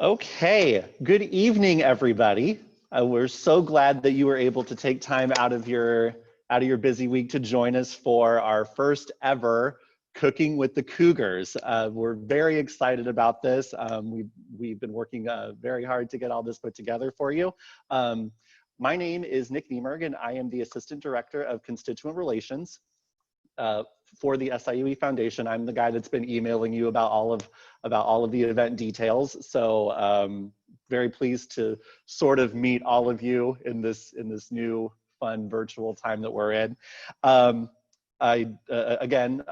Okay, good evening, everybody. We're so glad that you were able to take time out of your busy week to join us for our first ever Cooking with the Cougars. We're very excited about this. We've been working very hard to get all this put together for you. My name is Nick Niemerg, and I am the Assistant Director of Constituent Relations for the SIUE Foundation. I'm the guy that's been emailing you about all of the event details. So very pleased to sort of meet all of you in this new fun virtual time that we're in. Again,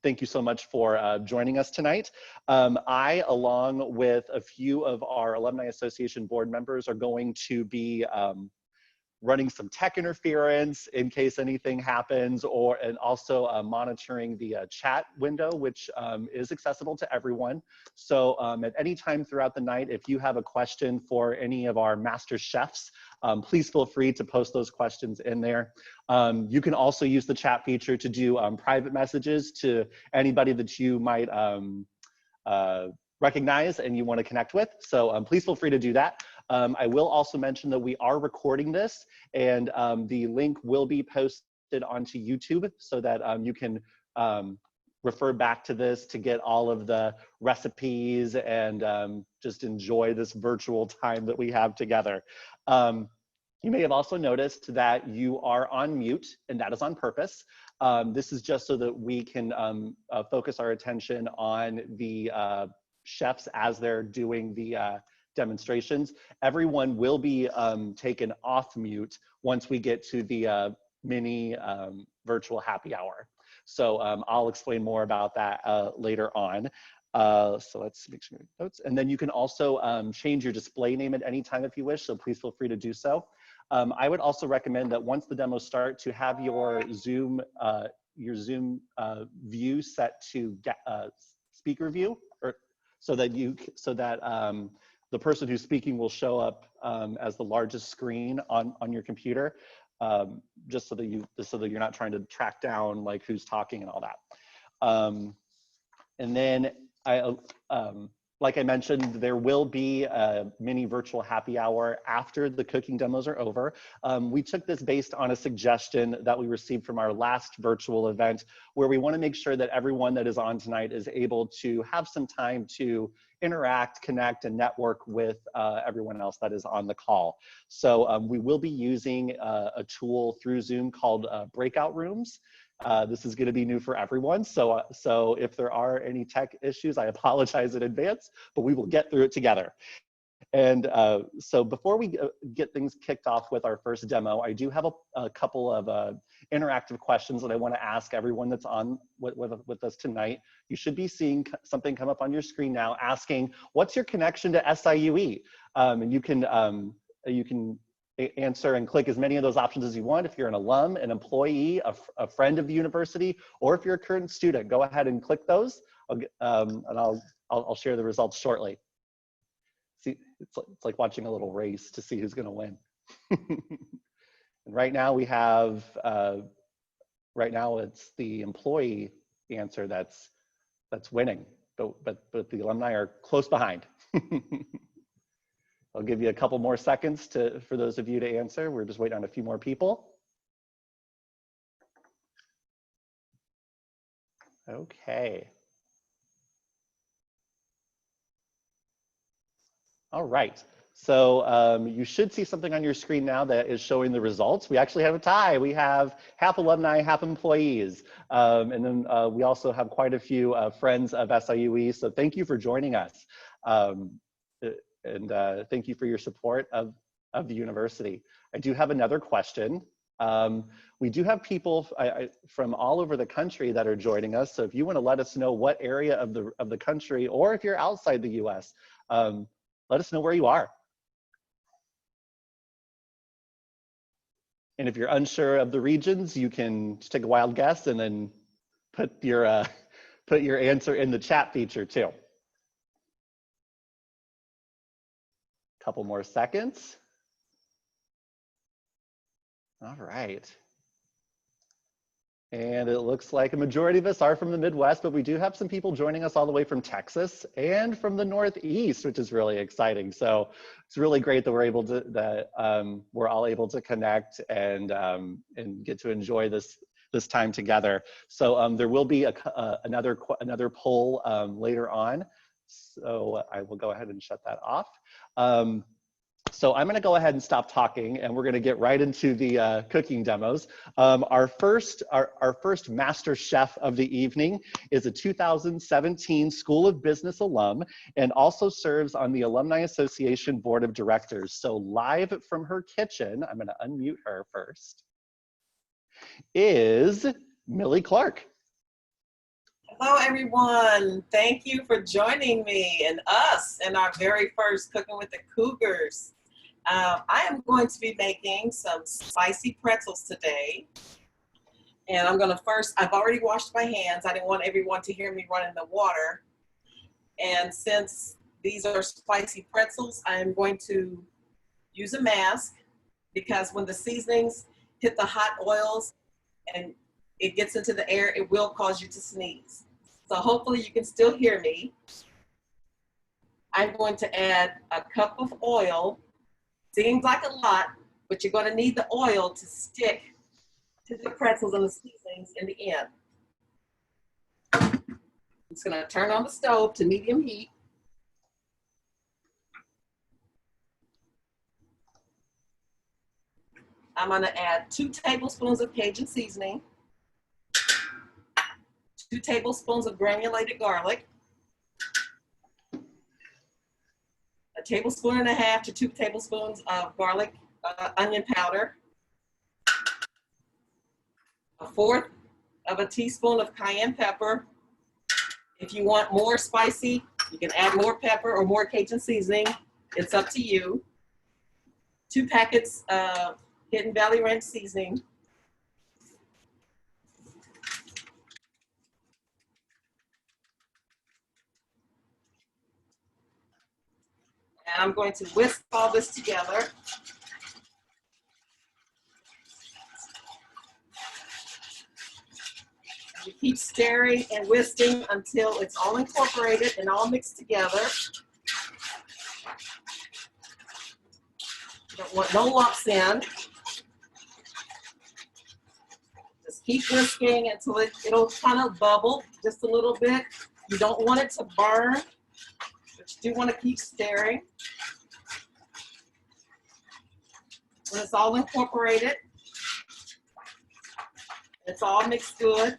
thank you so much for joining us tonight. I, along with a few of our Alumni Association board members, are going to be running some tech interference in case anything happens, and also monitoring the chat window, which is accessible to everyone. So at any time throughout the night, if you have a question for any of our master chefs, please feel free to post those questions in there. You can also use the chat feature to do private messages to anybody that you might recognize and you want to connect with. So please feel free to do that. I will also mention that we are recording this, and the link will be posted onto YouTube so that you can refer back to this to get all of the recipes and just enjoy this virtual time that we have together. You may have also noticed that you are on mute, and that is on purpose. This is just so that we can focus our attention on the chefs as they're doing the demonstrations. Everyone will be taken off mute once we get to the mini virtual happy hour. So I'll explain more about that later on. So let's make sure notes. And then you can also change your display name at any time if you wish, so please feel free to do so. I would also recommend that once the demos start, to have your Zoom view set to speaker view, or so that the person who's speaking will show up as the largest screen on your computer, just so that you're not trying to track down like who's talking and all that. And then like I mentioned, there will be a mini virtual happy hour after the cooking demos are over. We took this based on a suggestion that we received from our last virtual event, where we want to make sure that everyone that is on tonight is able to have some time to interact, connect, and network with everyone else that is on the call. So we will be using a tool through Zoom called Breakout Rooms. This is going to be new for everyone, so if there are any tech issues, I apologize in advance, but we will get through it together. And so before we get things kicked off with our first demo, I do have a couple of interactive questions that I want to ask everyone that's on with us tonight. You should be seeing something come up on your screen now asking, what's your connection to SIUE? And you can answer and click as many of those options as you want. If you're an alum, an employee, a friend of the university, or if you're a current student, go ahead and click those, and I'll share the results shortly. See, it's like watching a little race to see who's going to win. And right now we have, right now it's the employee answer that's winning, but the alumni are close behind. I'll give you a couple more seconds for those of you to answer. We're just waiting on a few more people. Okay. All right. So you should see something on your screen now that is showing the results. We actually have a tie. We have half alumni, half employees. And then we also have quite a few friends of SIUE. So thank you for joining us. And thank you for your support of the university. I do have another question. We do have people from all over the country that are joining us. So if you want to let us know what area of the country, or if you're outside the US, let us know where you are. And if you're unsure of the regions, you can just take a wild guess and then put your answer in the chat feature too. Couple more seconds. All right. And it looks like a majority of us are from the Midwest, but we do have some people joining us all the way from Texas and from the Northeast, which is really exciting. So it's really great that we're able to, we're all able to connect and get to enjoy this time together. So there will be another poll later on. So I will go ahead and shut that off. So I'm gonna go ahead and stop talking, and we're gonna get right into the cooking demos. Our first master chef of the evening is a 2017 School of Business alum and also serves on the Alumni Association Board of Directors. So live from her kitchen, I'm gonna unmute her first, is Millie Clark. Hello, everyone. Thank you for joining me and us in our very first Cooking with the Cougars. I am going to be making some spicy pretzels today. And I'm going to I've already washed my hands. I didn't want everyone to hear me run in the water. And since these are spicy pretzels, I am going to use a mask because when the seasonings hit the hot oils and it gets into the air, it will cause you to sneeze. So hopefully you can still hear me. I'm going to add a cup of oil. Seems like a lot, but you're going to need the oil to stick to the pretzels and the seasonings in the end. I'm just going to turn on the stove to medium heat. I'm going to add 2 tablespoons of Cajun seasoning, 2 tablespoons of granulated garlic, 1.5 tablespoons to 2 tablespoons of garlic onion powder, 1/4 of a teaspoon of cayenne pepper. If you want more spicy, you can add more pepper or more Cajun seasoning. It's up to you. 2 packets of Hidden Valley Ranch seasoning. And I'm going to whisk all this together. You keep stirring and whisking until it's all incorporated and all mixed together. You don't want no lumps in. Just keep whisking until it'll kind of bubble just a little bit. You don't want it to burn, but you do want to keep stirring. When it's all incorporated, it's all mixed good.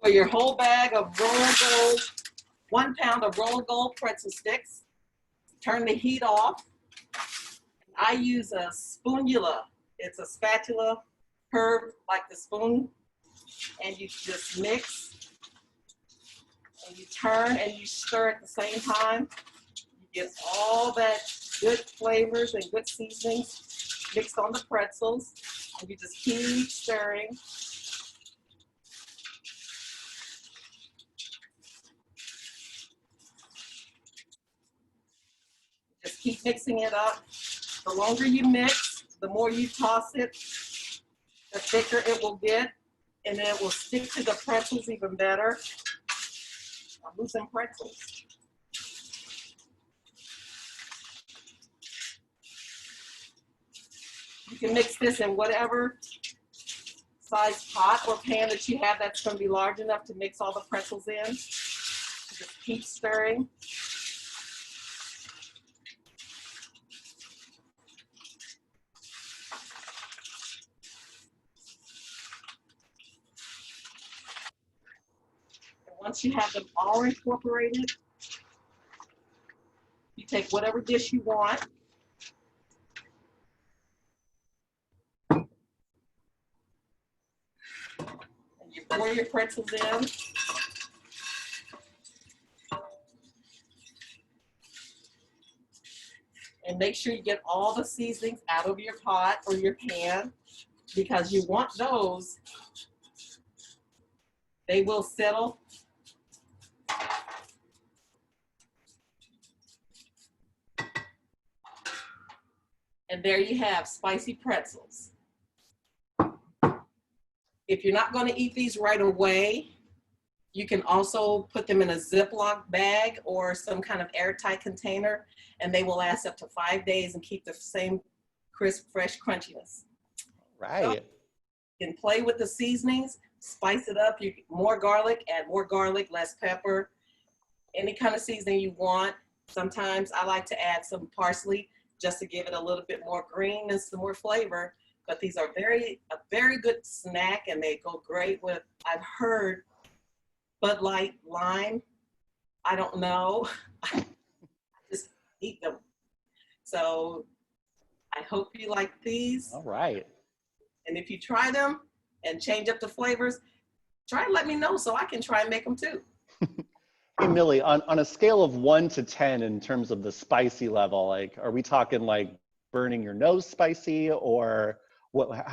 For your whole bag of roll gold, 1 pound of roll gold pretzel sticks, turn the heat off. I use a spoonula. It's a spatula curved like the spoon, and you just mix and you turn and you stir at the same time. You get all that good flavors and good seasonings mixed on the pretzels, and you just keep stirring. Just keep mixing it up. The longer you mix, the more you toss it, the thicker it will get, and it will stick to the pretzels even better. I'm losing pretzels. You can mix this in whatever size pot or pan that you have that's going to be large enough to mix all the pretzels in. Just keep stirring. And once you have them all incorporated, you take whatever dish you want. You pour your pretzels in. And make sure you get all the seasonings out of your pot or your pan, because you want those. They will settle. And there you have spicy pretzels. If you're not going to eat these right away, you can also put them in a Ziploc bag or some kind of airtight container, and they will last up to 5 days and keep the same crisp, fresh crunchiness. Right. So you can play with the seasonings, spice it up. You more garlic, add more garlic, less pepper, any kind of seasoning you want. Sometimes I like to add some parsley just to give it a little bit more green and some more flavor. But these are a very good snack, and they go great with, I've heard, Bud Light lime. I don't know. I just eat them. So I hope you like these. All right. And if you try them and change up the flavors, try and let me know so I can try and make them too. Hey, Millie, on a scale of 1 to 10 in terms of the spicy level, like, are we talking like burning your nose spicy, or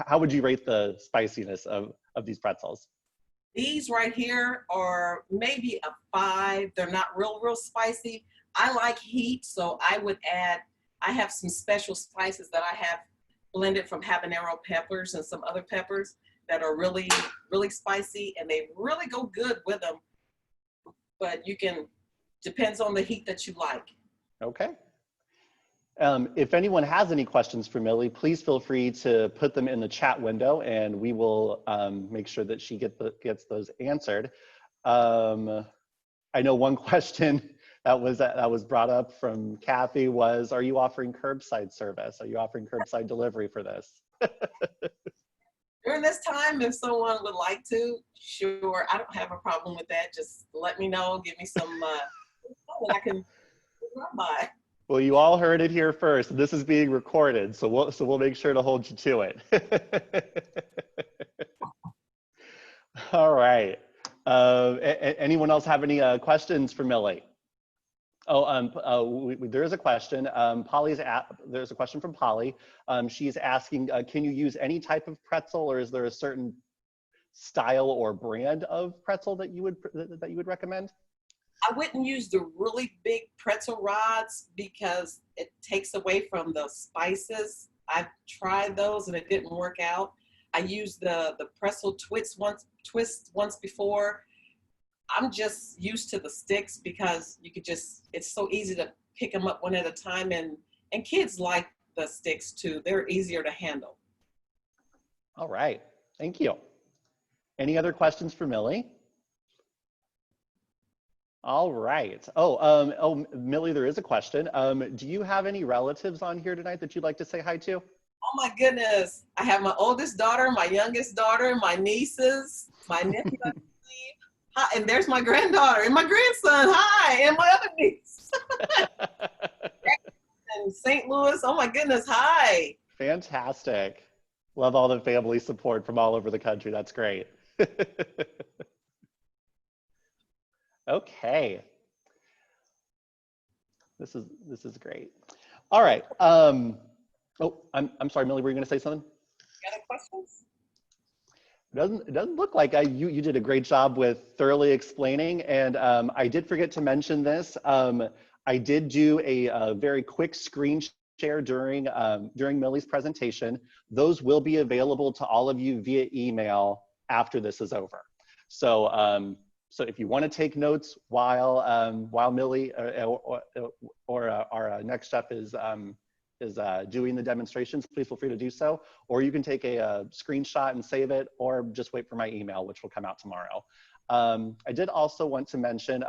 how would you rate the spiciness of these pretzels? These right here are maybe a 5. They're not real spicy. I like heat, so I would add, I have some special spices that I have blended from habanero peppers and some other peppers that are really spicy, and they really go good with them. But you can, depends on the heat that you like. Okay. If anyone has any questions for Millie, please feel free to put them in the chat window, and we will make sure that she gets those answered. I know one question that was brought up from Kathy was, are you offering curbside service? Are you offering curbside delivery for this? During this time, if someone would like to, sure, I don't have a problem with that. Just let me know, give me some, I can run by. Well, you all heard it here first. This is being recorded, so we'll make sure to hold you to it. All right. Anyone else have any questions for Millie? Oh, there is a question. There's a question from Polly. She's asking, can you use any type of pretzel, or is there a certain style or brand of pretzel that you would recommend? I wouldn't use the really big pretzel rods because it takes away from the spices. I've tried those and it didn't work out. I used the pretzel twist once before. I'm just used to the sticks because you could just, it's so easy to pick them up one at a time, and kids like the sticks too. They're easier to handle. All right, thank you. Any other questions for Millie? All right. Oh, Millie, there is a question. Do you have any relatives on here tonight that you'd like to say hi to? Oh my goodness. I have my oldest daughter, my youngest daughter, my nieces, my nephew. Hi, and there's my granddaughter and my grandson. Hi, and my other niece. And St. Louis. Oh my goodness. Hi. Fantastic. Love all the family support from all over the country. That's great. Okay. This is great. All right. Oh, I'm sorry, Millie, were you going to say something? Any questions? It doesn't look like you did a great job with thoroughly explaining, and I did forget to mention this. I did do a very quick screen share during Millie's presentation. Those will be available to all of you via email after this is over. So so if you want to take notes while Millie or our next chef is doing the demonstrations, please feel free to do so. Or you can take a screenshot and save it, or just wait for my email, which will come out tomorrow. I did also want to mention,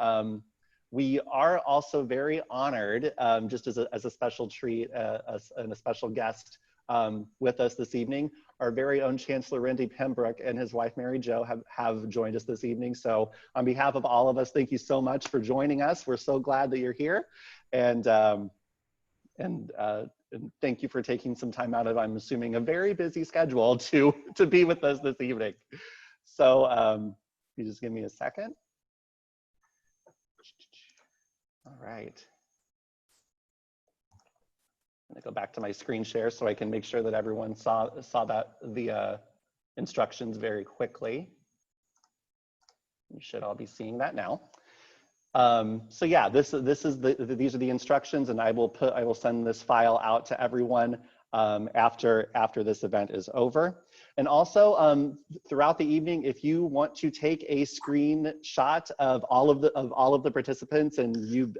we are also very honored, just as a special treat and a special guest with us this evening. Our very own Chancellor Randy Pembroke and his wife Mary Jo have joined us this evening. So on behalf of all of us, thank you so much for joining us. We're so glad that you're here, and thank you for taking some time out of, I'm assuming, a very busy schedule to be with us this evening. So you just give me a second. All right. I'm gonna go back to my screen share so I can make sure that everyone saw that the instructions very quickly. You should all be seeing that now. So yeah, these are the instructions, and I will send this file out to everyone after this event is over. And also throughout the evening, if you want to take a screenshot of all of the participants and you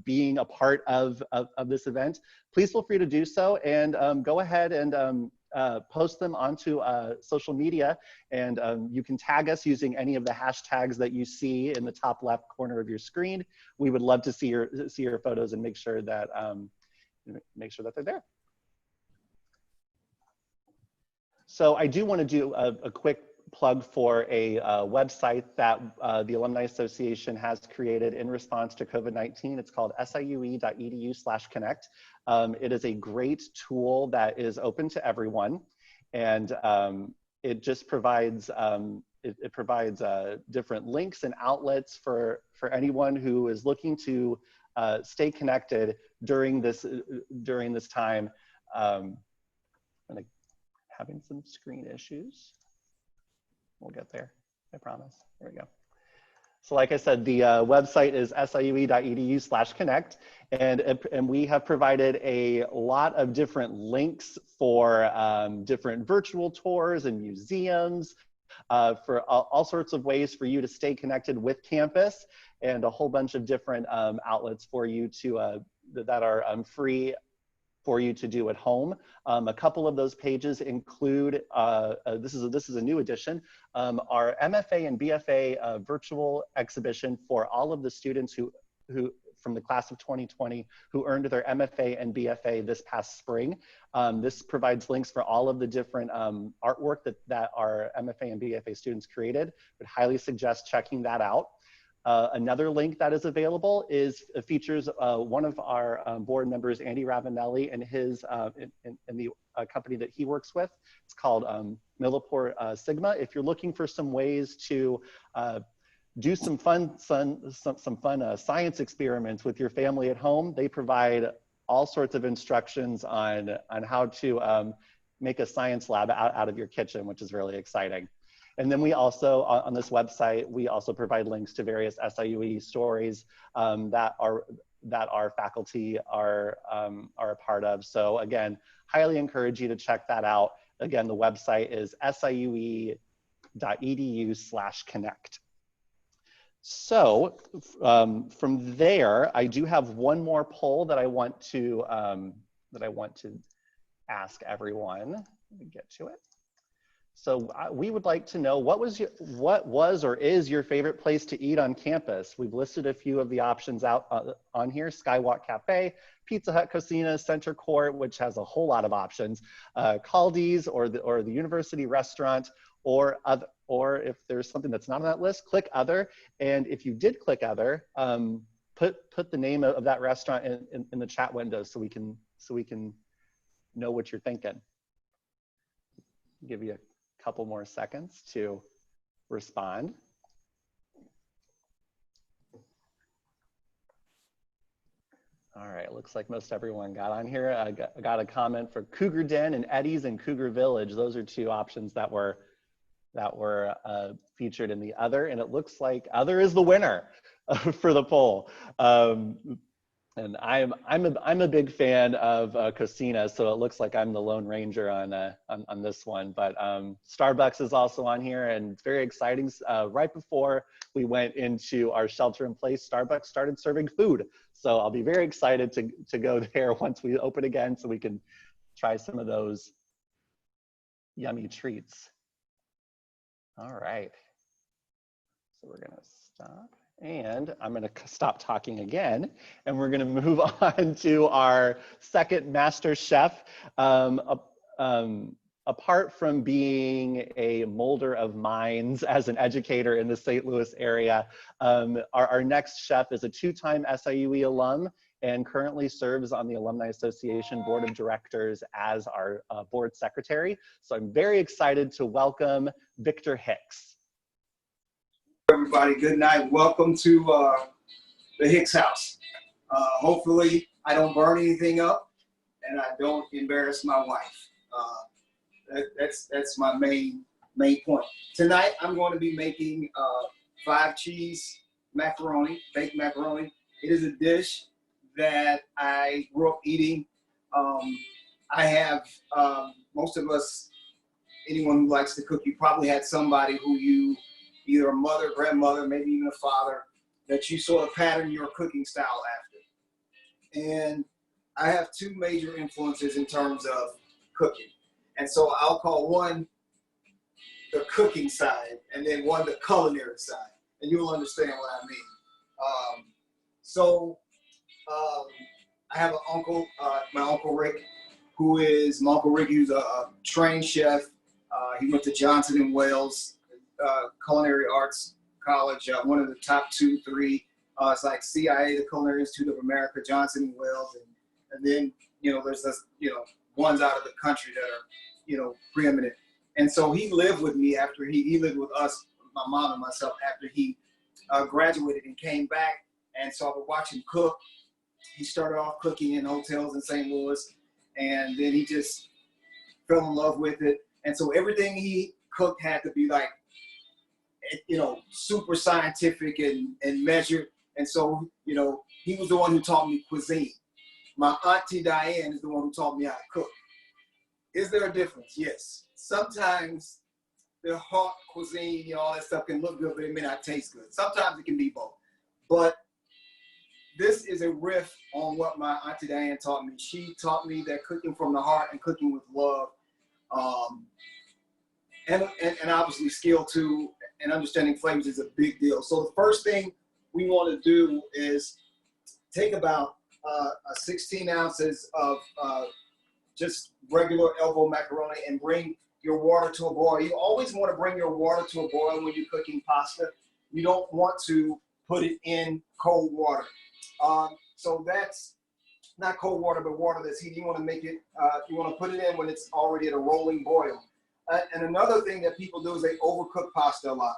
being a part of this event, please feel free to do so, and go ahead and post them onto social media, and you can tag us using any of the hashtags that you see in the top left corner of your screen. We would love to see your photos and make sure that they're there. So I do want to do a quick plug for a website that the Alumni Association has created in response to COVID-19. It's called siue.edu/connect. It is a great tool that is open to everyone, and it just provides it provides different links and outlets for anyone who is looking to stay connected during this time. Having some screen issues. We'll get there, I promise. There we go. So like I said, the website is siue.edu/connect, and we have provided a lot of different links for different virtual tours and museums, for all sorts of ways for you to stay connected with campus, and a whole bunch of different outlets for you to that are free for you to do at home. A couple of those pages include, this is a new addition, our MFA and BFA virtual exhibition for all of the students who from the class of 2020 who earned their MFA and BFA this past spring. This provides links for all of the different artwork that our MFA and BFA students created. Would highly suggest checking that out. Another link that is available features one of our board members, Andy Ravanelli, and his in the company that he works with. It's called Millipore Sigma. If you're looking for some ways to do some fun science experiments with your family at home, they provide all sorts of instructions on how to make a science lab out of your kitchen, which is really exciting. And then we also, on this website, we also provide links to various SIUE stories that our faculty are a part of. So again, highly encourage you to check that out. Again, the website is siue.edu/connect. So from there, I do have one more poll that I want to ask everyone. Let me get to it. So we would like to know what was or is your favorite place to eat on campus? We've listed a few of the options out on here: Skywalk Cafe, Pizza Hut Cocina, Center Court, which has a whole lot of options, Caldi's or the University Restaurant, or if there's something that's not on that list, click Other. And if you did click Other, put the name of that restaurant in the chat window so we can know what you're thinking. Give you a couple more seconds to respond. All right, looks like most everyone got on here. I got a comment for Cougar Den and Eddie's and Cougar Village. Those are two options that were featured in the Other, and it looks like Other is the winner for the poll. And I'm a big fan of Cocina, so it looks like I'm the Lone Ranger on this one. But Starbucks is also on here, and it's very exciting. Right before we went into our shelter-in-place, Starbucks started serving food. So I'll be very excited to go there once we open again, so we can try some of those yummy treats. All right. So we're gonna stop. And I'm going to stop talking again, and we're going to move on to our second MasterChef. Apart from being a molder of minds as an educator in the St. Louis area, our next chef is a two-time SIUE alum and currently serves on the Alumni Association Board of Directors as our board secretary. So I'm very excited to welcome Victor Hicks. Everybody, good night. Welcome to the Hicks house. Hopefully I don't burn anything up and I don't embarrass my wife. That's my main point. Tonight I'm going to be making 5-cheese macaroni, baked macaroni. It is a dish that I grew up eating I have, most of us, anyone who likes to cook, you probably had somebody who you, either a mother, grandmother, maybe even a father, that you sort of pattern your cooking style after. And I have two major influences in terms of cooking. And so I'll call one the cooking side and then one the culinary side. And you'll understand what I mean. I have an uncle, my Uncle Rick, who's a trained chef. He went to Johnson and Wales Culinary Arts College, one of the top 2, 3. It's like CIA, the Culinary Institute of America, Johnson and Wales, and then there's this ones out of the country that are preeminent. And so he lived with me after he lived with us, my mom and myself, after he graduated and came back. And so I would watch him cook. He started off cooking in hotels in St. Louis, and then he just fell in love with it. And so everything he cooked had to be like, super scientific and measured. And so, he was the one who taught me cuisine. My auntie Diane is the one who taught me how to cook. Is there a difference? Yes. Sometimes the hot cuisine, all that stuff can look good, but it may not taste good. Sometimes it can be both. But this is a riff on what my auntie Diane taught me. She taught me that cooking from the heart and cooking with love, and obviously skill too, and understanding flavors is a big deal. So the first thing we want to do is take about 16 ounces of just regular elbow macaroni and bring your water to a boil. You always want to bring your water to a boil when you're cooking pasta. You don't want to put it in cold water. So that's not cold water, but water that's heated. You want to make it, you want to put it in when it's already at a rolling boil. And another thing that people do is they overcook pasta a lot.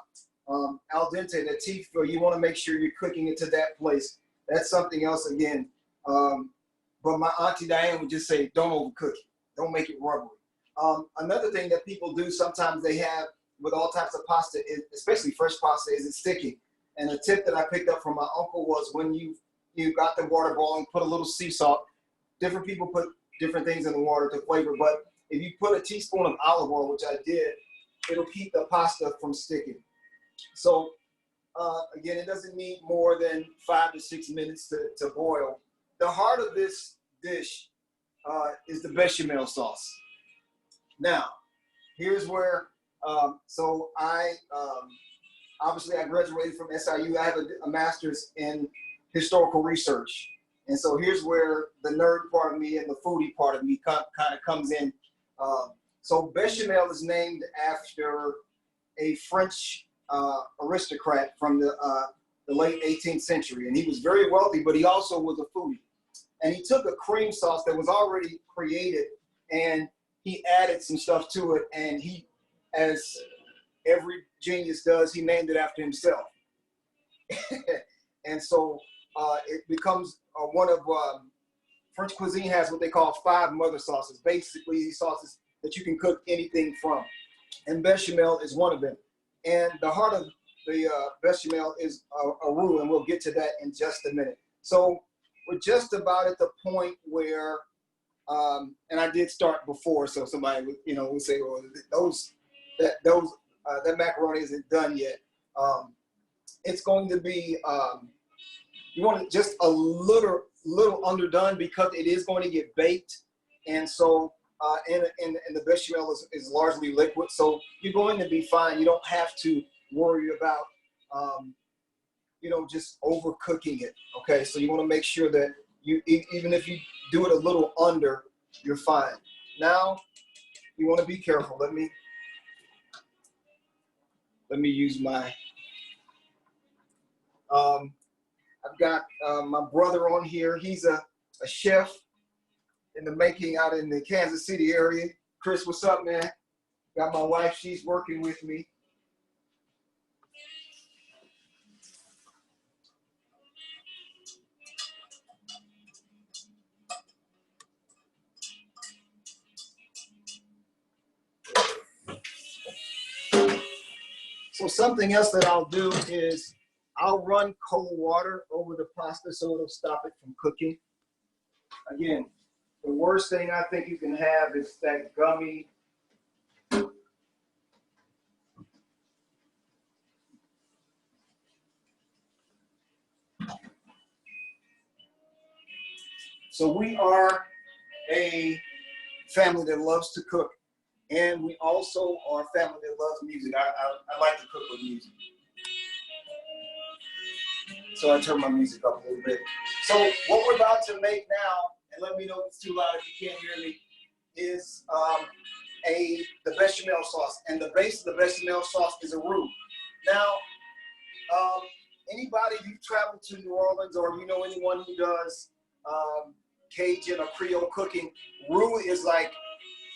Al dente, that teeth feel, you want to make sure you're cooking it to that place. That's something else again. But my auntie Diane would just say, don't overcook it. Don't make it rubbery. Another thing that people do sometimes they have with all types of pasta, especially fresh pasta, is it's sticking. And a tip that I picked up from my uncle was when you got the water boiling, put a little sea salt. Different people put different things in the water to flavor, but if you put a teaspoon of olive oil, which I did, it'll keep the pasta from sticking. So again, it doesn't need more than 5 to 6 minutes to boil. The heart of this dish is the bechamel sauce. Now, here's where, so obviously I graduated from SIU. I have a master's in historical research. And so here's where the nerd part of me and the foodie part of me kind of comes in. So bechamel is named after a French aristocrat from the late 18th century. And he was very wealthy, but he also was a foodie. And he took a cream sauce that was already created and he added some stuff to it. And he, as every genius does, he named it after himself. And so it becomes one of French cuisine has what they call 5 mother sauces. Basically, these sauces that you can cook anything from. And bechamel is one of them. And the heart of the bechamel is a roux, and we'll get to that in just a minute. So we're just about at the point where, and I did start before, so somebody would, would say, well, that macaroni isn't done yet. It's going to be, you want it just a little underdone because it is going to get baked. And so, and the bechamel is largely liquid. So you're going to be fine. You don't have to worry about, just overcooking it. Okay. So you want to make sure that even if you do it a little under, you're fine. Now you want to be careful. Let me use my, I've got my brother on here. He's a chef in the making out in the Kansas City area. Chris, what's up, man? Got my wife, she's working with me. So something else that I'll do is I'll run cold water over the pasta so it'll stop it from cooking. Again, The worst thing I think you can have is that gummy. So we are a family that loves to cook, and we also are a family that loves music. I like to cook with music. So I turn my music up a little bit. So what we're about to make now, and let me know if it's too loud if you can't hear me, is the bechamel sauce. And the base of the bechamel sauce is a roux. Now, anybody who's traveled to New Orleans, or you know anyone who does Cajun or Creole cooking, roux is like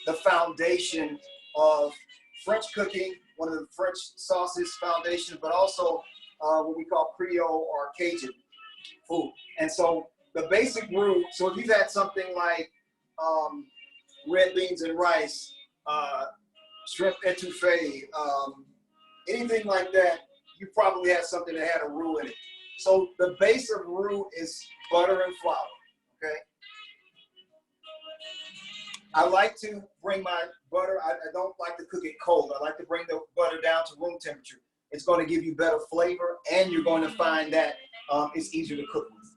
the foundation of French cooking, one of the French sauces foundations, but also what we call Creole or Cajun food. And so the basic roux, so if you've had something like red beans and rice, shrimp etouffee, anything like that, you probably had something that had a roux in it. So the base of roux is butter and flour, okay? I like to bring my butter, I don't like to cook it cold. I like to bring the butter down to room temperature. It's going to give you better flavor, and you're going to find that it's easier to cook with.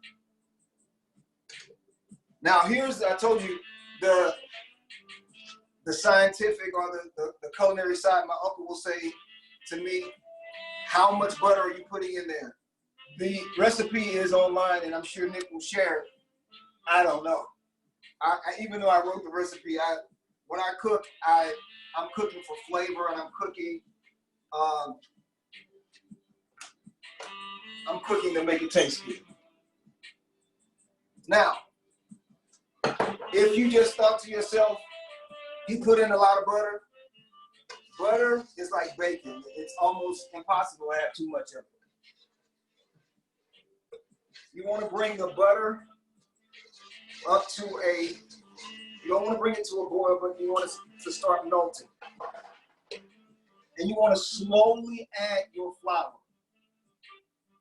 Now here's, I told you, the scientific or the culinary side. My uncle will say to me, how much butter are you putting in there? The recipe is online, and I'm sure Nick will share it. I don't know. Even though I wrote the recipe, when I cook, I'm cooking for flavor, and I'm cooking to make it taste good. Now, if you just thought to yourself, he put in a lot of butter, butter is like bacon. It's almost impossible to have too much of it. You want to bring the butter up to you don't want to bring it to a boil, but you want it to start melting. And you want to slowly add your flour,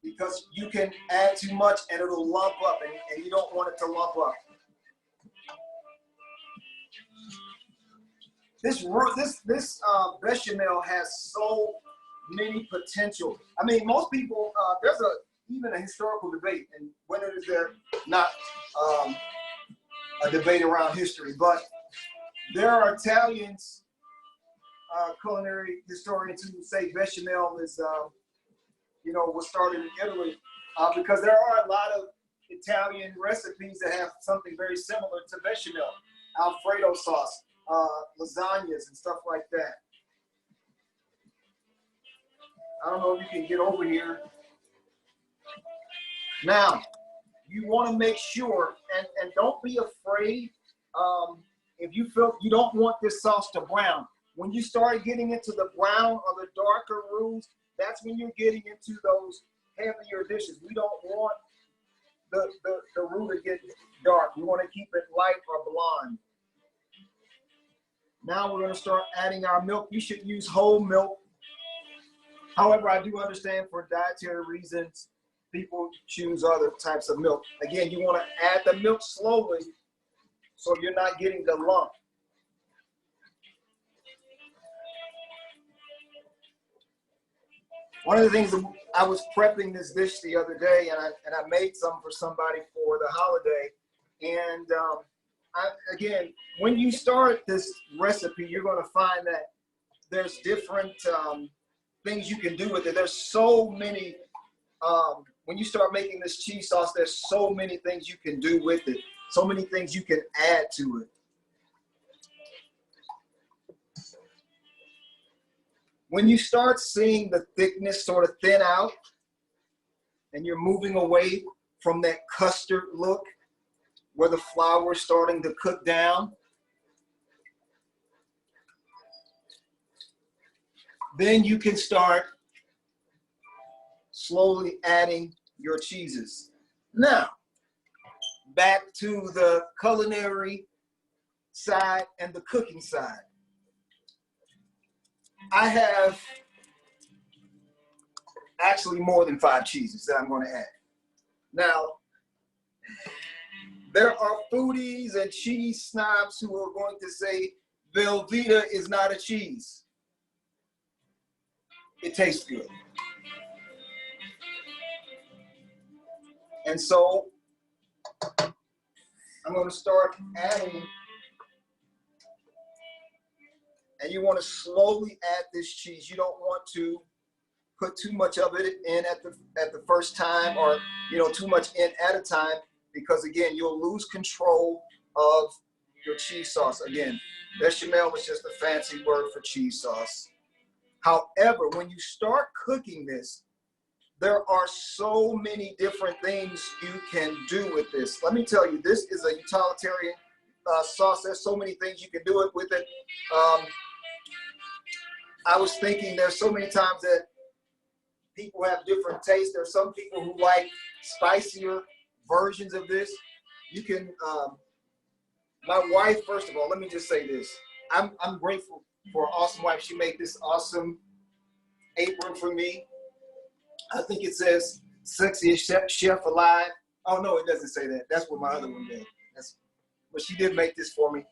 because you can add too much and it'll lump up, and you don't want it to lump up. This bechamel has so many potential. I mean, most people, there's even a historical debate, and when is there not a debate around history, but there are Italians, culinary historians who say bechamel is, was started in Italy, because there are a lot of Italian recipes that have something very similar to bechamel, Alfredo sauce, lasagnas and stuff like that. I don't know if you can get over here. Now, you want to make sure, and don't be afraid, if you feel you don't want this sauce to brown. When you start getting into the brown or the darker roux, that's when you're getting into those heavier dishes. We don't want the roux to get dark. We want to keep it light or blonde. Now we're going to start adding our milk. You should use whole milk. However, I do understand for dietary reasons, people choose other types of milk. Again, you want to add the milk slowly so you're not getting the lump. One of the things, I was prepping this dish the other day, and I made some for somebody for the holiday. And again, when you start this recipe, you're going to find that there's different things you can do with it. There's so many, when you start making this cheese sauce, there's so many things you can do with it. So many things you can add to it. When you start seeing the thickness sort of thin out, and you're moving away from that custard look, where the flour is starting to cook down, then you can start slowly adding your cheeses. Now, back to the culinary side and the cooking side. I have actually more than 5 cheeses that I'm going to add. Now, There are foodies and cheese snobs who are going to say Velveeta is not a cheese. It tastes good. And so I'm going to start adding, and you want to slowly add this cheese. You don't want to put too much of it in at the first time, or too much in at a time, because again, you'll lose control of your cheese sauce. Again, bechamel is just a fancy word for cheese sauce. However, when you start cooking this, there are so many different things you can do with this. Let me tell you, this is a utilitarian sauce. There's so many things you can do it with it. I was thinking there's so many times that people have different tastes. There's some people who like spicier versions of this. You can, my wife, first of all, let me just say this. I'm grateful for an awesome wife. She made this awesome apron for me. I think it says sexiest chef alive. Oh no, it doesn't say that. That's what my other one did. But she did make this for me.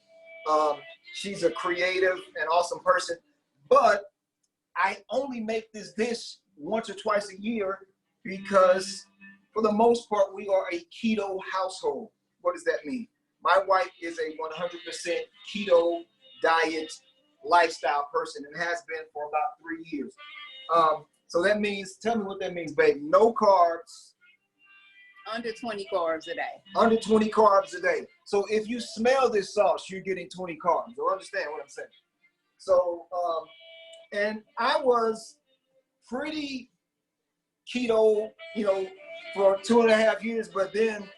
She's a creative and awesome person. But I only make this dish once or twice a year because for the most part, we are a keto household. What does that mean? My wife is a 100% keto diet lifestyle person and has been for about 3 years. So that means, tell me what that means, babe. No carbs. Under 20 carbs a day. Under 20 carbs a day. So if you smell this sauce, you're getting 20 carbs. You understand what I'm saying? So, and I was pretty keto, for 2.5 years, but then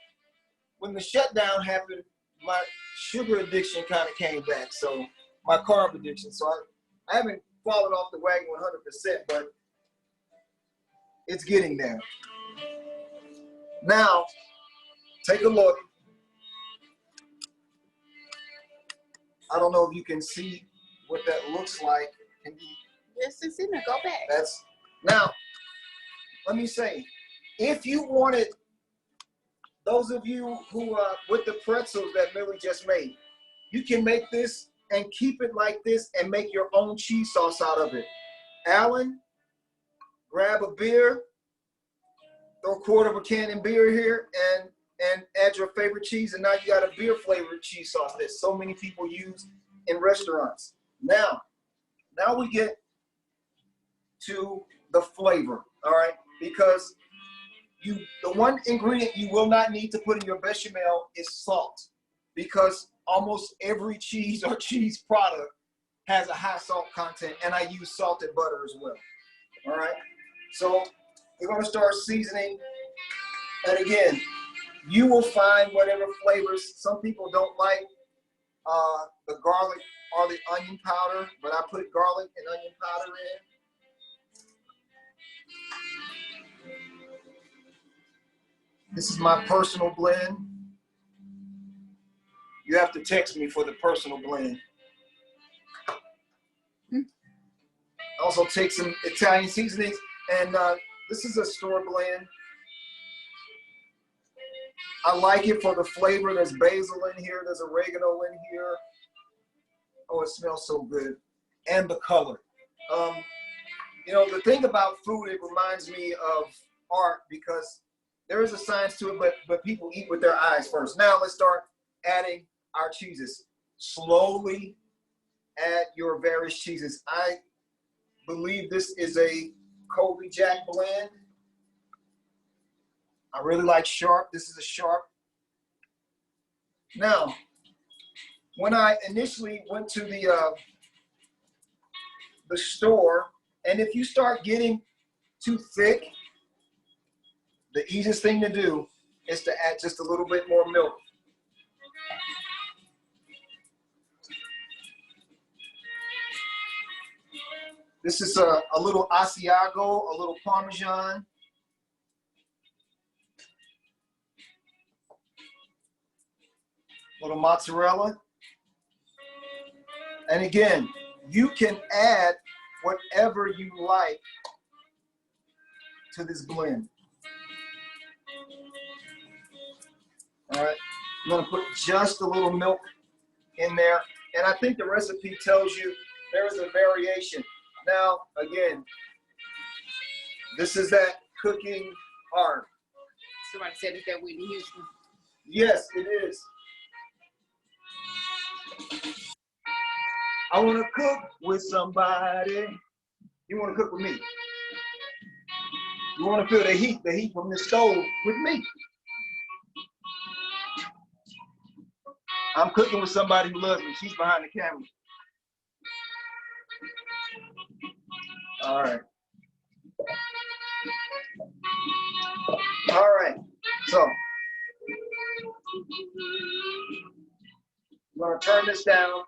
when the shutdown happened, my sugar addiction kind of came back. So my carb addiction. So I haven't fallen off the wagon 100%, but it's getting there. Now, take a look. I don't know if you can see what that looks like. Can you? Yes, it's in there. Go back. Now, let me say, if you wanted, those of you who with the pretzels that Millie just made, you can make this and keep it like this and make your own cheese sauce out of it. Alan, grab a beer, throw a quarter of a can in beer here, and add your favorite cheese, and now you got a beer flavored cheese sauce that so many people use in restaurants. Now we get to the flavor, all right? Because the one ingredient you will not need to put in your bechamel is salt, because almost every cheese or cheese product has a high salt content, and I use salted butter as well, all right? So we're gonna start seasoning, and again, you will find whatever flavors. Some people don't like the garlic or the onion powder, but I put garlic and onion powder in. This is my personal blend. You have to text me for the personal blend. Also take some Italian seasonings, and this is a store blend. I like it for the flavor. There's basil in here. There's oregano in here. Oh, it smells so good. And the color. The thing about food, it reminds me of art, because there is a science to it, but people eat with their eyes first. Now let's start adding our cheeses. Slowly add your various cheeses. I believe this is a Colby Jack blend. I really like sharp. This is a sharp. Now, when I initially went to the store, and if you start getting too thick, the easiest thing to do is to add just a little bit more milk. This is a little Asiago, a little Parmesan. Little mozzarella. And again, you can add whatever you like to this blend. All right. I'm gonna put just a little milk in there. And I think the recipe tells you there is a variation. Now, again, this is that cooking art. Somebody said it's that Whitney Houston. Yes, it is. I want to cook with somebody. You want to cook with me. You want to feel the heat from the stove with me. I'm cooking with somebody who loves me. She's behind the camera. All right. All right. So I'm going to turn this down.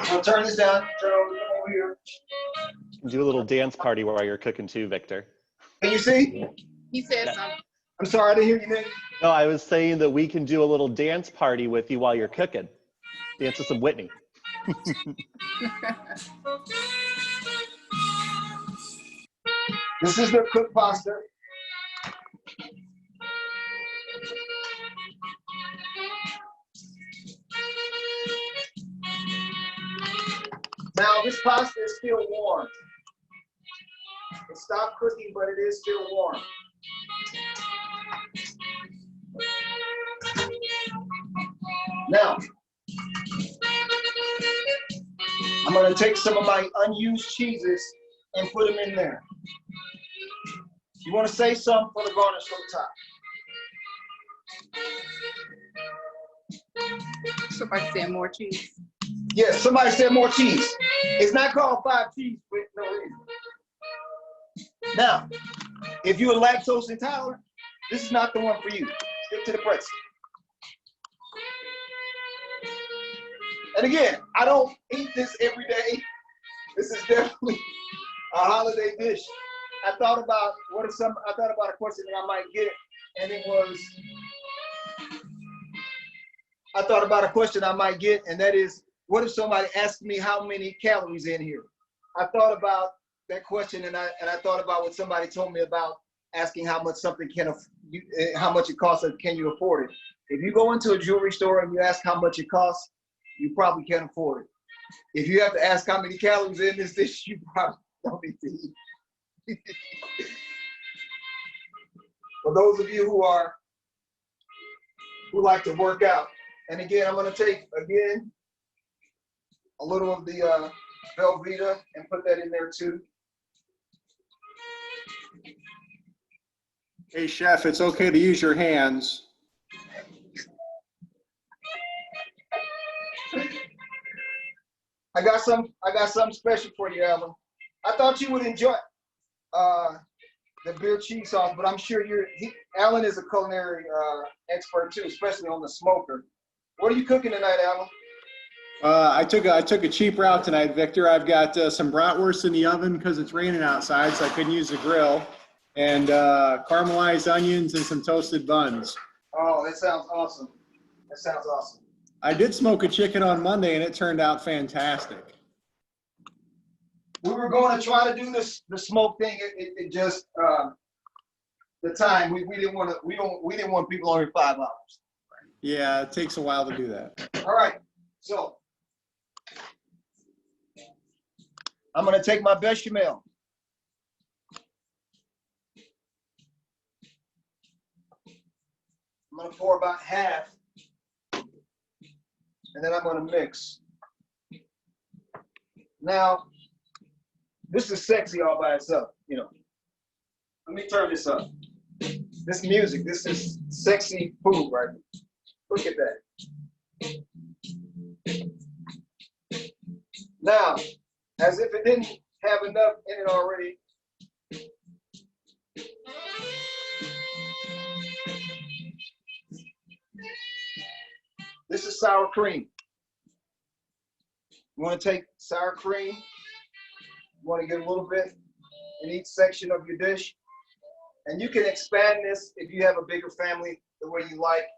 I'll turn this down. Turn over here. Do a little dance party while you're cooking too, Victor. Can you see? He said something. I'm sorry, I didn't hear you, Nick. No, I was saying that we can do a little dance party with you while you're cooking. Dance to some Whitney. This is the cooked pasta. Now, this pasta is still warm. It stopped cooking, but it is still warm. Now, I'm going to take some of my unused cheeses and put them in there. You want to say something for the garnish on top. Somebody said more cheese. Yes, somebody said more cheese. It's not called 5 cheese for no reason. Now, if you're lactose intolerant, this is not the one for you. Stick to the pretzel. And again, I don't eat this every day. This is definitely a holiday dish. I thought about a question that I might get, and it was, that is, what if somebody asked me how many calories in here? I thought about that question, and I thought about what somebody told me about asking how much something how much it costs, and can you afford it? If you go into a jewelry store and you ask how much it costs, you probably can't afford it. If you have to ask how many calories in this dish, you probably don't need to eat. For those of you who like to work out, and again, I'm going to take a little of the Velveeta and put that in there too. Hey, chef, it's okay to use your hands. I got something special for you, Alan. I thought you would enjoy the beer cheese sauce, but I'm sure Alan is a culinary expert too, especially on the smoker. What are you cooking tonight, Alan? I took a cheap route tonight, Victor. I've got some bratwurst in the oven because it's raining outside, so I couldn't use the grill, and caramelized onions and some toasted buns. Oh, that sounds awesome. That sounds awesome. I did smoke a chicken on Monday, and it turned out fantastic. We were going to try to do the smoke thing. It just the time we didn't want people on here 5 hours. Yeah, it takes a while to do that. All right, so I'm going to take my bechamel. I'm going to pour about half, and then I'm going to mix. Now, this is sexy all by itself, you know. Let me turn this up. This music, this is sexy food right now. Look at that. Now, as if it didn't have enough in it already, this is sour cream. You want to take sour cream, you want to get a little bit in each section of your dish. And you can expand this if you have a bigger family the way you like.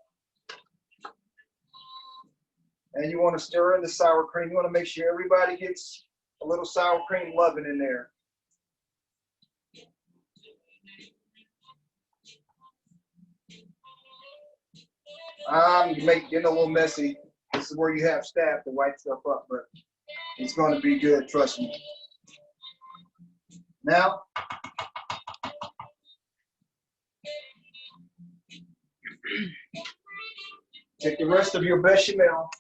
And you want to stir in the sour cream. You want to make sure everybody gets a little sour cream loving in there. I'm getting a little messy. This is where you have staff to wipe stuff up, but it's going to be good, trust me. Now, take the rest of your bechamel.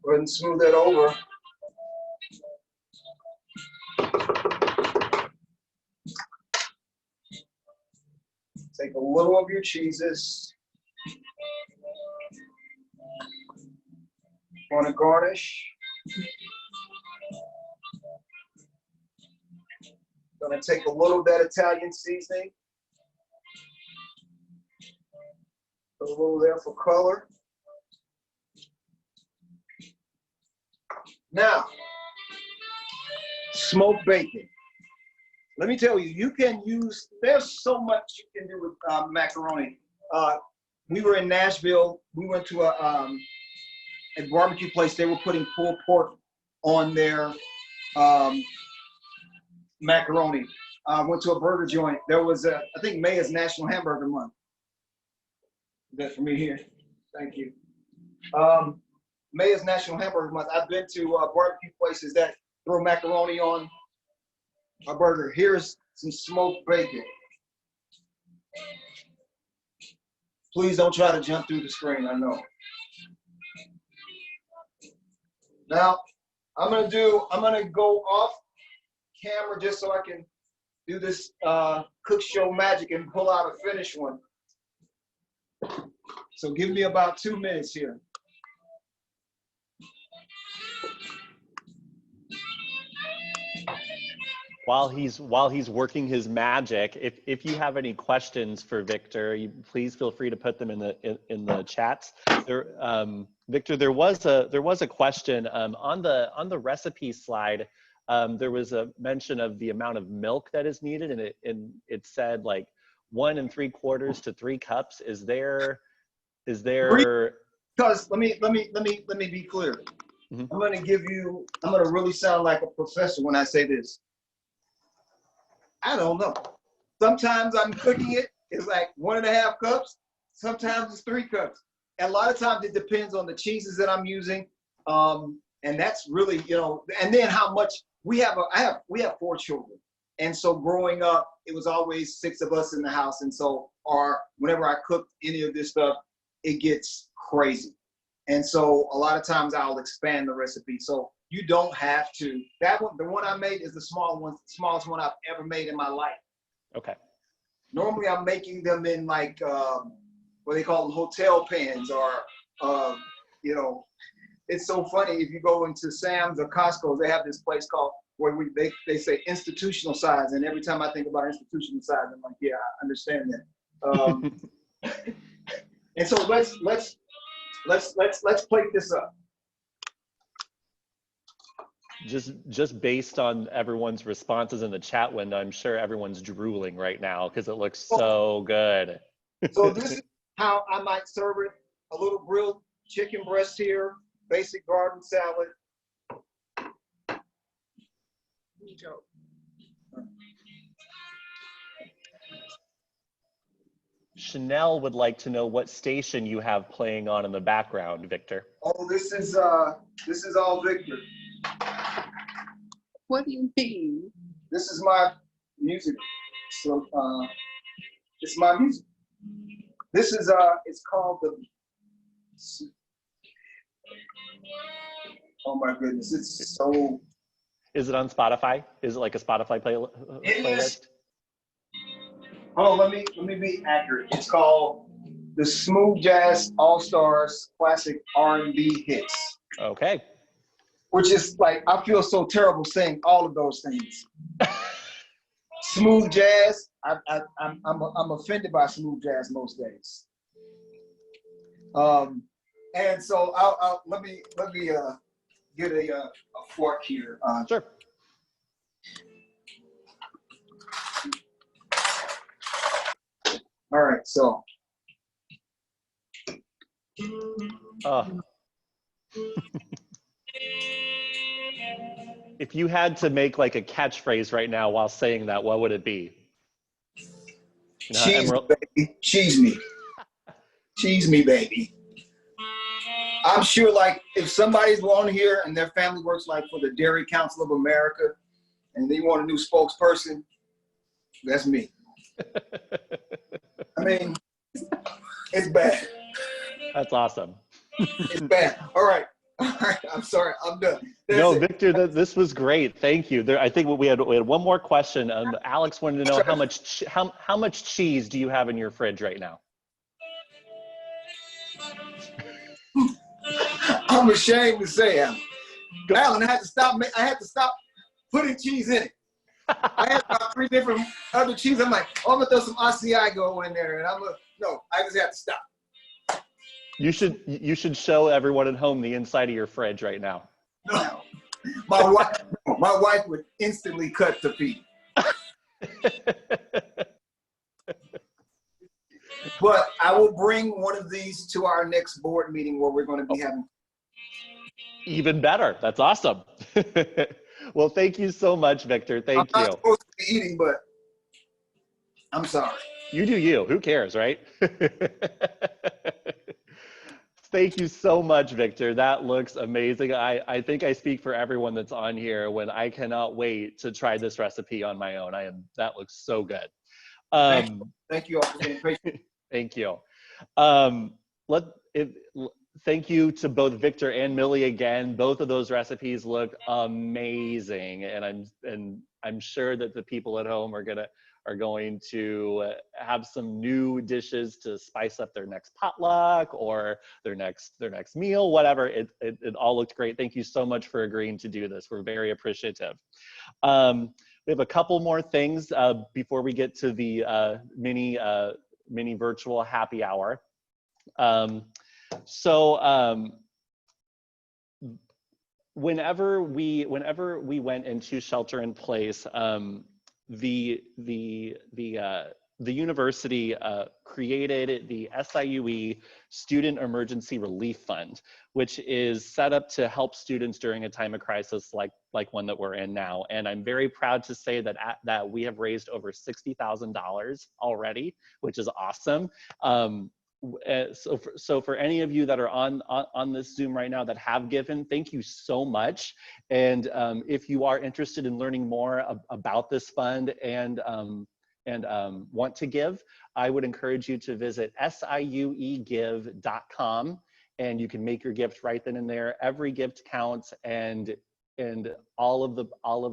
Go ahead and smooth that over. Take a little of your cheeses. Want to garnish. Gonna take a little of that Italian seasoning. Put a little there for color. Now, smoked bacon. Let me tell you, you can use, there's so much you can do with macaroni. We were in Nashville. We went to a barbecue place. They were putting pulled pork on their macaroni. Went to a burger joint. There was I think May is National Hamburger Month. That for me here. Thank you. May is National Hamburger Month. I've been to barbecue places that throw macaroni on a burger. Here's some smoked bacon. Please don't try to jump through the screen, I know. Now, I'm gonna go off camera just so I can do this cook show magic and pull out a finished one. So give me about 2 minutes here. While he's working his magic, if you have any questions for Victor, please feel free to put them in the chats. Victor, there was a question on the recipe slide. There was a mention of the amount of milk that is needed, and it said like 1 3/4 to 3 cups. Is there? Because let me be clear. Mm-hmm. I'm gonna really sound like a professor when I say this. I don't know. Sometimes I'm cooking it, it's like 1.5 cups. Sometimes it's 3 cups. And a lot of times it depends on the cheeses that I'm using. And that's really, and then how much we have 4 children. And so growing up, it was always 6 of us in the house. And so, whenever I cook any of this stuff, it gets crazy. And so a lot of times I'll expand the recipe. So you don't have to. That one, the one I made is the smallest one I've ever made in my life. Okay. Normally I'm making them in like, what they call them, hotel pans, or, it's so funny. If you go into Sam's or Costco, they have this place called, where they say institutional size. And every time I think about institutional size, I'm like, yeah, I understand that. And so let's plate this up. Just based on everyone's responses in the chat window, I'm sure everyone's drooling right now because it looks so good. So this is how I might serve it. A little grilled chicken breast here, basic garden salad. Chanel would like to know what station you have playing on in the background, Victor. Oh, this is all Victor. What do you mean? This is my music. So it's my music. This is it's called the. Oh my goodness, it's so. Is it on Spotify? Is it like a Spotify playlist? Oh, let me be accurate. It's called the Smooth Jazz All Stars Classic R&B Hits. Okay. Which is like, I feel so terrible saying all of those things. Smooth jazz. I'm offended by smooth jazz most days. And And so let me get a fork here. Sure. All right, so. If you had to make like a catchphrase right now while saying that, what would it be? You know, Cheese me, baby. Cheese me. Cheese me, baby. I'm sure, like, if somebody's on here and their family works like for the Dairy Council of America and they want a new spokesperson, that's me. I mean, it's bad. That's awesome. It's bad. All right. All right. I'm sorry. I'm done. No, Victor, this was great. Thank you. I think we had one more question. Alex wanted to know how much cheese do you have in your fridge right now? I'm ashamed to say, Alan, I had to stop putting cheese in it. I had about 3 different other cheese. I'm like, oh, I'm gonna throw some Asiago in there, and no, I just have to stop. You should show everyone at home the inside of your fridge right now. No, my wife would instantly cut the feet. But I will bring one of these to our next board meeting where we're going to be having. Even better. That's awesome. Well, thank you so much, Victor. Thank you. I'm not supposed to be eating, but I'm sorry. You do you. Who cares, right? Thank you so much, Victor. That looks amazing. I think I speak for everyone that's on here when I cannot wait to try this recipe on my own. That looks so good. Thank you all for being patient. Thank you. Thank you to both Victor and Millie again. Both of those recipes look amazing, and I'm sure that the people at home are going to have some new dishes to spice up their next potluck or their next meal, whatever. It all looked great. Thank you so much for agreeing to do this. We're very appreciative. We have a couple more things before we get to the mini virtual happy hour. Whenever we went into shelter in place, the university created the SIUE Student Emergency Relief Fund, which is set up to help students during a time of crisis like one that we're in now. And I'm very proud to say that we have raised over $60,000 already, which is awesome. So for any of you that are on this Zoom right now that have given, thank you so much. And if you are interested in learning more about this fund and want to give, I would encourage you to visit siuegive.com, and you can make your gift right then and there. Every gift counts, and all of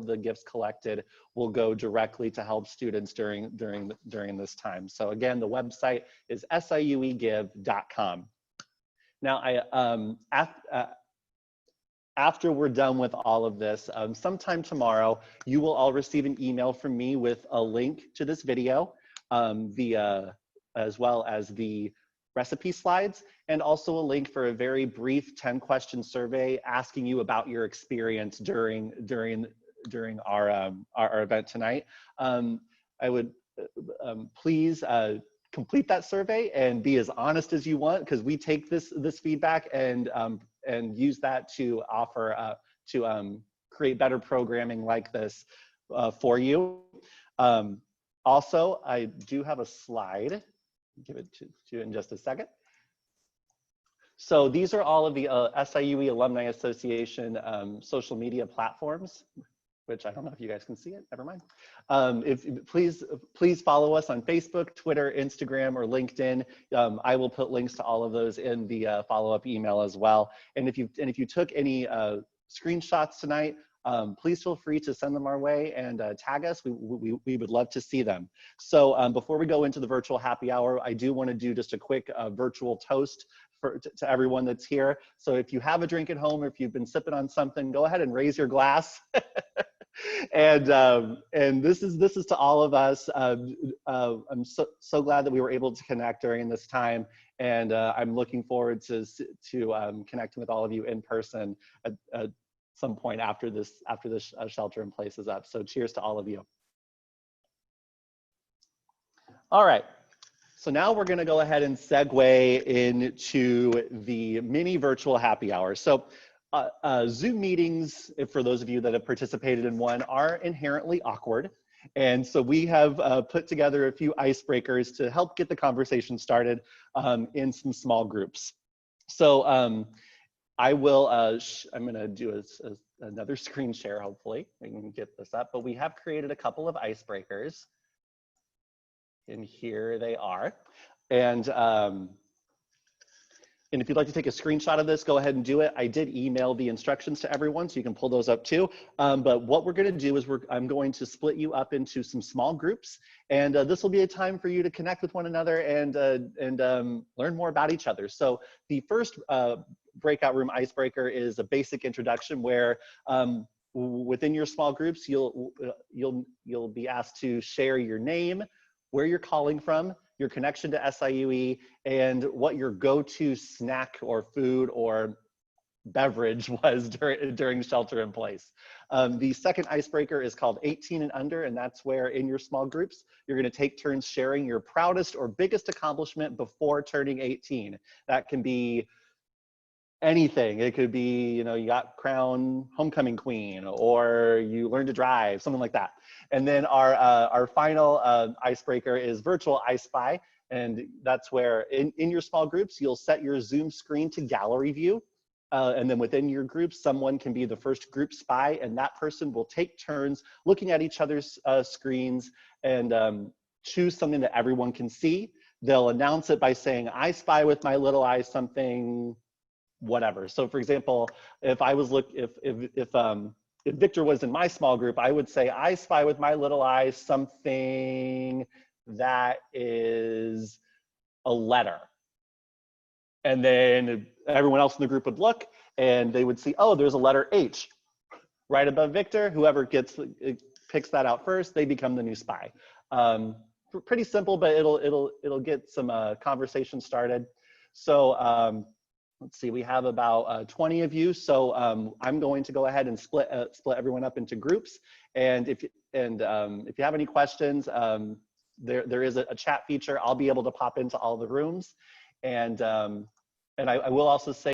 the gifts collected will go directly to help students during this time. So again, the website is siuegive.com. Now, after we're done with all of this, sometime tomorrow, you will all receive an email from me with a link to this video, as well as the recipe slides, and also a link for a very brief 10-question survey asking you about your experience during our event tonight. I would please complete that survey and be as honest as you want, because we take this feedback and use that to offer to create better programming like this for you. Also, I do have a slide. Give it to you in just a second. So these are all of the SIUE Alumni Association social media platforms, which I don't know if you guys can see it, never mind. Please follow us on Facebook, Twitter, Instagram, or LinkedIn. I will put links to all of those in the follow-up email as well. And if you took any screenshots tonight, please feel free to send them our way and tag us. We would love to see them. So before we go into the virtual happy hour, I do want to do just a quick virtual toast to everyone that's here. So if you have a drink at home, or if you've been sipping on something, go ahead and raise your glass. And this is to all of us. I'm so glad that we were able to connect during this time, and I'm looking forward to connecting with all of you in person at some point after this shelter in place is up. So cheers to all of you. All right. So now we're going to go ahead and segue into the mini virtual happy hour. So Zoom meetings, for those of you that have participated in one, are inherently awkward. And so we have put together a few icebreakers to help get the conversation started in some small groups. So I will, I'm going to do another screen share, hopefully. We can get this up. But we have created a couple of icebreakers. And here they are. And if you'd like to take a screenshot of this, go ahead and do it. I did email the instructions to everyone, so you can pull those up too. But what we're going to do is I'm going to split you up into some small groups. And this will be a time for you to connect with one another and learn more about each other. So the first breakout room icebreaker is a basic introduction where within your small groups, you'll be asked to share your name, where you're calling from, your connection to SIUE, and what your go-to snack or food or beverage was during shelter in place. The second icebreaker is called 18 and under, and that's where in your small groups, you're gonna take turns sharing your proudest or biggest accomplishment before turning 18. That can be anything. It could be, you got crowned homecoming queen, or you learned to drive, something like that. And then our final icebreaker is virtual I Spy. And that's where in your small groups, you'll set your Zoom screen to gallery view. And then within your group, someone can be the first group spy, and that person will take turns looking at each other's screens and choose something that everyone can see. They'll announce it by saying, I spy with my little eye something, whatever. So for example, if I was if Victor was in my small group, I would say, I spy with my little eye something that is a letter. And then everyone else in the group would look and they would see, oh, there's a letter H right above Victor. Whoever picks that out first, they become the new spy. Pretty simple, but it'll get some conversation started. So let's see, we have about 20 of you. So I'm going to go ahead and split everyone up into groups. And if you have any questions, there is a chat feature. I'll be able to pop into all the rooms. And I will also say,